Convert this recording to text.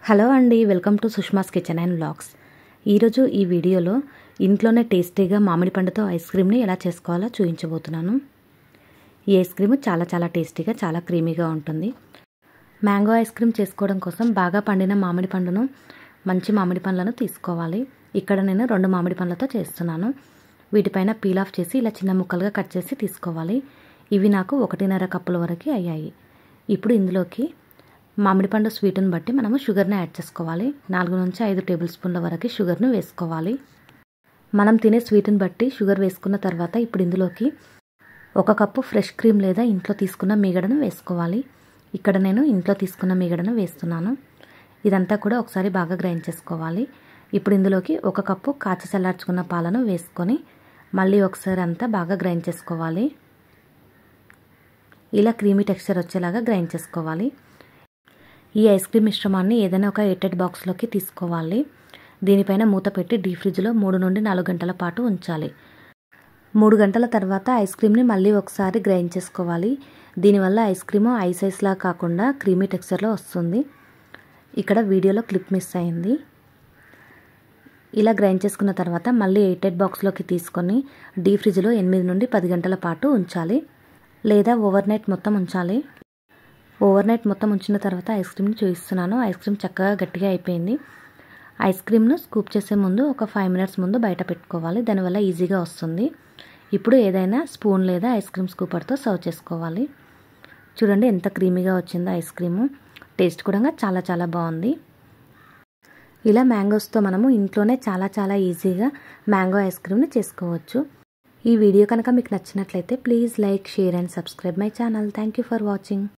Hello అండి, welcome to Sushma's kitchen and vlogs. ఈరోజు ఈ వీడియోలో ఇంట్లోనే టేస్టీగా మామిడి పండుతో ఐస్ క్రీమ్ని ఎలా చేసుకోవాలో చూపించబోతున్నాను. ఈ ఐస్ క్రీమ్ చాలా టేస్టీగా, చాలా క్రీమీగా ఉంటుంది. మ్యాంగో ఐస్ క్రీమ్ చేసుకోవడం కోసం బాగా పండిన మామిడి పండును, మంచి మామిడి పండ్లను తీసుకోవాలి. ఇక్కడ నేను 2 మామిడి పండ్లతో చేస్తున్నాను. వీటిపైన పీల్ ఆఫ్ చేసి ఇలా చిన్న ముక్కలుగా కట్ చేసి తీసుకోవాలి. ఇవి నాకు 1.5 కప్పుల వరకు అయ్యాయి. ఇప్పుడు ఇందులోకి మామిడి పండు స్వీట్ని బట్టి మనము షుగర్ని యాడ్ చేసుకోవాలి. 4 నుంచి 5 టేబుల్ స్పూన్ల వరకు షుగర్ను వేసుకోవాలి. మనం తినే స్వీట్ని బట్టి షుగర్ వేసుకున్న తర్వాత ఇప్పుడు ఇందులోకి 1 కప్పు ఫ్రెష్ క్రీమ్ లేదా ఇంట్లో తీసుకున్న మీగడను వేసుకోవాలి. ఇక్కడ నేను ఇంట్లో తీసుకున్న మీగడను వేస్తున్నాను. ఇదంతా కూడా ఒకసారి బాగా గ్రైండ్ చేసుకోవాలి. ఇప్పుడు ఇందులోకి 1 కప్పు కాచి చల్లార్చుకున్న పాలను వేసుకొని మళ్ళీ ఒకసారి అంతా బాగా గ్రైండ్ చేసుకోవాలి. ఇలా క్రీమీ టెక్స్చర్ వచ్చేలాగా గ్రైండ్ చేసుకోవాలి. ఈ ఐస్ క్రీమ్ మిశ్రమాన్ని ఏదైనా ఒక ఎయిటెడ్ బాక్స్లోకి తీసుకోవాలి. దీనిపైన మూత పెట్టి డీప్ ఫ్రిడ్జ్లో 3 నుండి 4 గంటల పాటు ఉంచాలి. 3 గంటల తర్వాత ఐస్ క్రీమ్ని మళ్ళీ ఒకసారి గ్రైండ్ చేసుకోవాలి. దీనివల్ల ఐస్ క్రీమ్ ఐస్లా కాకుండా క్రీమీ టెక్స్చర్లో వస్తుంది. ఇక్కడ వీడియోలో క్లిప్ మిస్ అయింది. ఇలా గ్రైండ్ చేసుకున్న తర్వాత మళ్ళీ ఎయిటెడ్ బాక్స్లోకి తీసుకొని డీప్ ఫ్రిడ్జ్లో 8 నుండి 10 గంటల పాటు ఉంచాలి, లేదా ఓవర్ నైట్ మొత్తం ఉంచాలి. ఓవర్ నైట్ మొత్తం ఉంచిన తర్వాత ఐస్ క్రీమ్ని చూపిస్తున్నాను. ఐస్ క్రీమ్ చక్కగా గట్టిగా అయిపోయింది. ఐస్ క్రీమ్ను స్కూప్ చేసే ముందు ఒక 5 మినిట్స్ ముందు బయట పెట్టుకోవాలి. దానివల్ల ఈజీగా వస్తుంది. ఇప్పుడు ఏదైనా స్పూన్ లేదా ఐస్ క్రీమ్ స్కూపర్తో సర్వ్ చేసుకోవాలి. చూడండి ఎంత క్రీమీగా వచ్చిందో ఐస్ క్రీము. టేస్ట్ కూడా చాలా బాగుంది. ఇలా మ్యాంగోస్తో మనము ఇంట్లోనే చాలా ఈజీగా మ్యాంగో ఐస్ క్రీమ్ని చేసుకోవచ్చు. ఈ వీడియో కనుక మీకు నచ్చినట్లయితే please like, share and subscribe my channel. Thank you for watching.